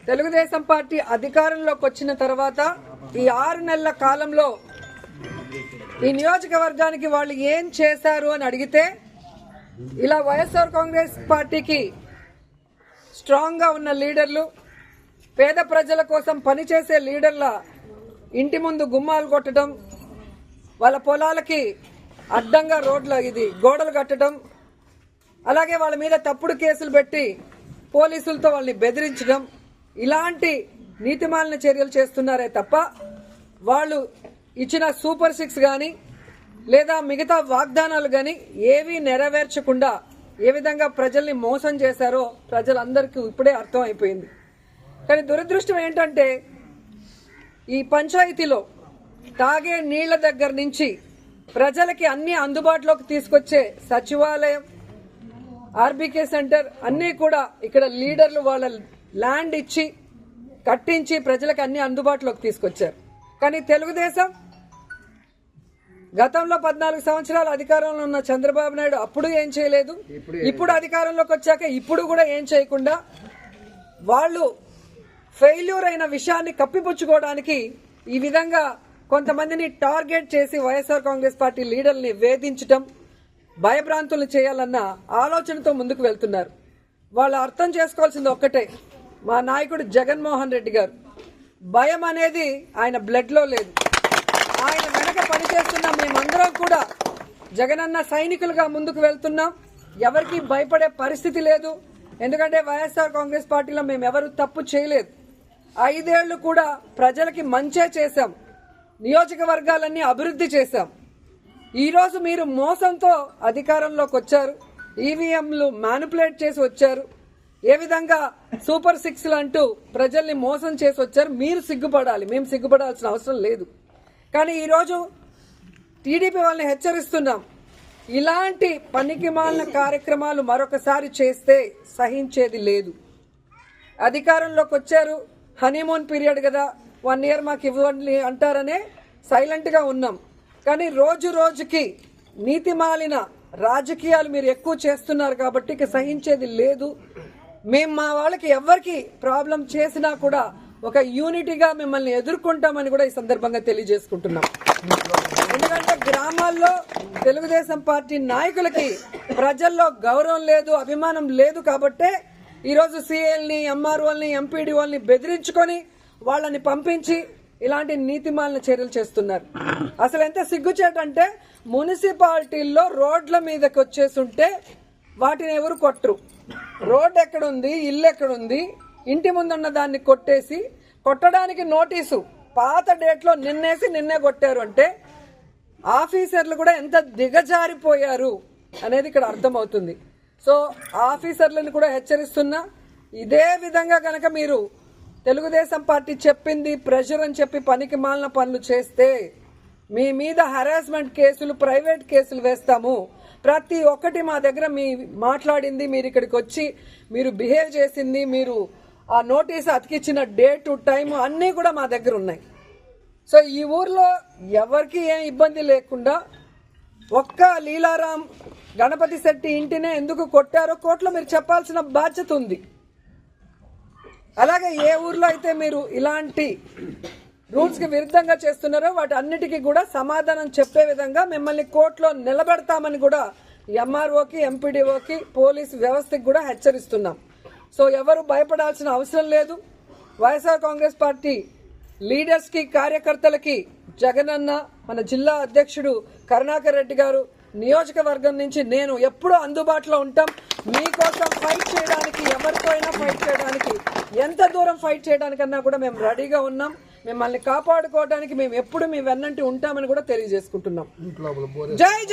Telugu Desam party అధికారంలోకి వచ్చిన తర్వాత ఈ 6 నెలల కాలంలో ఈ నియోజకవర్గానికి వాళ్ళు ఏం చేశారు అని అడిగితే ఇలా వైఎస్ఆర్ కాంగ్రెస్ పార్టీకి స్ట్రాంగ్ గా ఉన్న లీడర్లు, పేద ప్రజల కోసం పనిచేసే లీడర్ల ఇంటి ముందు గుమ్మాలు కొట్టడం, వాళ్ళ పొలాలకి అడ్డంగా గోడలు కట్టడం, అలాగే వాళ్ళ మీద తప్పుడు కేసులు పెట్టి పోలీసులతో వాళ్ళని బెదిరించడం, ఇలాంటి నీతిమాలిన చర్యలు చేస్తున్నారే తప్ప వాళ్ళు ఇచ్చిన సూపర్ 6 గాని లేదా మిగతా వాగ్దానాలు గాని ఏవీ నెరవేర్చకుండా ఏ విధంగా ప్రజల్ని మోసం చేశారో ప్రజలందరికీ ఇప్పుడే అర్థం అయిపోయింది. కానీ దురదృష్టం ఏంటంటే ఈ పంచాయతీలో తాగే నీళ్ల దగ్గర నుంచి ప్రజలకి అన్ని అందుబాటులోకి తీసుకొచ్చే సచివాలయం, ఆర్బీకే సెంటర్ అన్నీ కూడా ఇక్కడ లీడర్లు వాళ్ళ ల్యాండ్ ఇచ్చి కట్టించి ప్రజలకు అన్ని అందుబాటులోకి తీసుకొచ్చారు. కానీ తెలుగుదేశం గతంలో 14 సంవత్సరాలు అధికారంలో ఉన్న చంద్రబాబు నాయుడు అప్పుడు ఏం చేయలేదు, ఇప్పుడు అధికారంలోకి వచ్చాక ఇప్పుడు కూడా ఏం చేయకుండా వాళ్ళు ఫెయిల్యూర్ అయిన విషయాన్ని కప్పిపుచ్చుకోవడానికి ఈ విధంగా కొంతమందిని టార్గెట్ చేసి వైఎస్ఆర్ కాంగ్రెస్ పార్టీ లీడర్ని వేధించడం, భయభ్రాంతులు చేయాలన్న ఆలోచనతో ముందుకు వెళ్తున్నారు. వాళ్ళు అర్థం చేసుకోవాల్సింది ఒక్కటే, మా నాయకుడు జగన్మోహన్ రెడ్డి గారు భయం అనేది ఆయన బ్లడ్ లో లేదు. ఆయన వెనక పనిచేస్తున్న మేమందరం కూడా జగనన్న సైనికులుగా ముందుకు వెళ్తున్నాం. ఎవరికి భయపడే పరిస్థితి లేదు. ఎందుకంటే వైఎస్ఆర్ కాంగ్రెస్ పార్టీలో మేము ఎవరు తప్పు చేయలేదు. 5 ఏళ్లు కూడా ప్రజలకి మంచే చేశాం, నియోజకవర్గాలన్నీ అభివృద్ధి చేశాం. ఈ రోజు మీరు మోసంతో అధికారంలోకి వచ్చారు, ఈవీఎంలు మ్యానిపులేట్ చేసి వచ్చారు, ఏ విధంగా సూపర్ 6లు అంటూ ప్రజల్ని మోసం చేసి వచ్చారు. మీరు సిగ్గుపడాలి, మేము సిగ్గుపడాల్సిన అవసరం లేదు. కానీ ఈరోజు టీడీపీ వాళ్ళని హెచ్చరిస్తున్నాం, ఇలాంటి పనికిమాలిన కార్యక్రమాలు మరొకసారి చేస్తే సహించేది లేదు. అధికారంలోకి వచ్చారు, హనీమూన్ పీరియడ్ కదా, 1 ఇయర్ మాకు ఇవ్వండి అంటారనే సైలెంట్ గా ఉన్నాం. కానీ రోజు రోజుకి నీతిమాలిన రాజకీయాలు మీరు ఎక్కువ చేస్తున్నారు కాబట్టి ఇక సహించేది లేదు. మేము మా వాళ్ళకి ఎవరికి ప్రాబ్లం చేసినా కూడా ఒక యూనిటీగా మిమ్మల్ని ఎదుర్కొంటామని కూడా ఈ సందర్భంగా తెలియజేసుకుంటున్నాం. ఎందుకంటే గ్రామాల్లో తెలుగుదేశం పార్టీ నాయకులకి ప్రజల్లో గౌరవం లేదు, అభిమానం లేదు కాబట్టే ఈరోజు సీఎల్ని, ఎంఆర్ఓల్ని, ఎంపీడీఓల్ని బెదిరించుకొని వాళ్ళని పంపించి ఇలాంటి నీతిమాలిన చర్యలు చేస్తున్నారు. అసలు ఎంత సిగ్గుచేటంటే మున్సిపాలిటీల్లో రోడ్ల మీదకి వచ్చేస్తుంటే వాటిని ఎవరు కొట్టరు. రోడ్ ఎక్కడుంది, ఇల్లు ఎక్కడుంది, ఇంటి ముందున్న దాన్ని కొట్టేసి కొట్టడానికి నోటీసు పాత డేట్లో నిన్నే కొట్టారు అంటే ఆఫీసర్లు కూడా ఎంత దిగజారిపోయారు అనేది ఇక్కడ అర్థమవుతుంది. సో ఆఫీసర్లను కూడా హెచ్చరిస్తున్నా, ఇదే విధంగా కనుక మీరు తెలుగుదేశం పార్టీ చెప్పింది ప్రెషర్ అని చెప్పి పనికి మాలిన పనులు చేస్తే మీ మీద హరాస్మెంట్ కేసులు, ప్రైవేట్ కేసులు వేస్తాము. ప్రతి ఒక్కటి మా దగ్గర మీ మాట్లాడింది, మీరు ఇక్కడికి వచ్చి మీరు బిహేవ్ చేసింది, మీరు ఆ నోటీస్ అతికిచ్చిన డేట్ టైం అన్నీ కూడా మా దగ్గర ఉన్నాయి. సో ఈ ఊర్లో ఎవరికి ఏం ఇబ్బంది లేకుండా ఒక్క లీలారాం గణపతి శెట్టి ఇంటినే ఎందుకు కొట్టారో కోర్టులో మీరు చెప్పాల్సిన బాధ్యత ఉంది. అలాగే ఏ ఊర్లో అయితే మీరు ఇలాంటి రూల్స్ కి విరుద్ధంగా చేస్తున్నారో వాటి అన్నిటికీ కూడా సమాధానం చెప్పే విధంగా మిమ్మల్ని కోర్టులో నిలబెడతామని కూడా ఎంఆర్ఓకి, ఎంపీడీఓకి, పోలీసు వ్యవస్థకి కూడా హెచ్చరిస్తున్నాం. సో ఎవరు భయపడాల్సిన అవసరం లేదు. వైఎస్ఆర్ కాంగ్రెస్ పార్టీ లీడర్స్ కి, కార్యకర్తలకి జగనన్న, మన జిల్లా అధ్యక్షుడు కరుణాకర్ రెడ్డి గారు, నియోజకవర్గం నుంచి నేను ఎప్పుడూ అందుబాటులో ఉంటాం. మీకోసం ఫైట్ చేయడానికి, ఎవరితో అయినా ఫైట్ చేయడానికి, ఎంత దూరం ఫైట్ చేయడానికన్నా కూడా మేము రెడీగా ఉన్నాం. మిమ్మల్ని కాపాడుకోవడానికి మేము ఎప్పుడు మీ వెన్నంటి ఉంటామని కూడా తెలియజేసుకుంటున్నాం. జై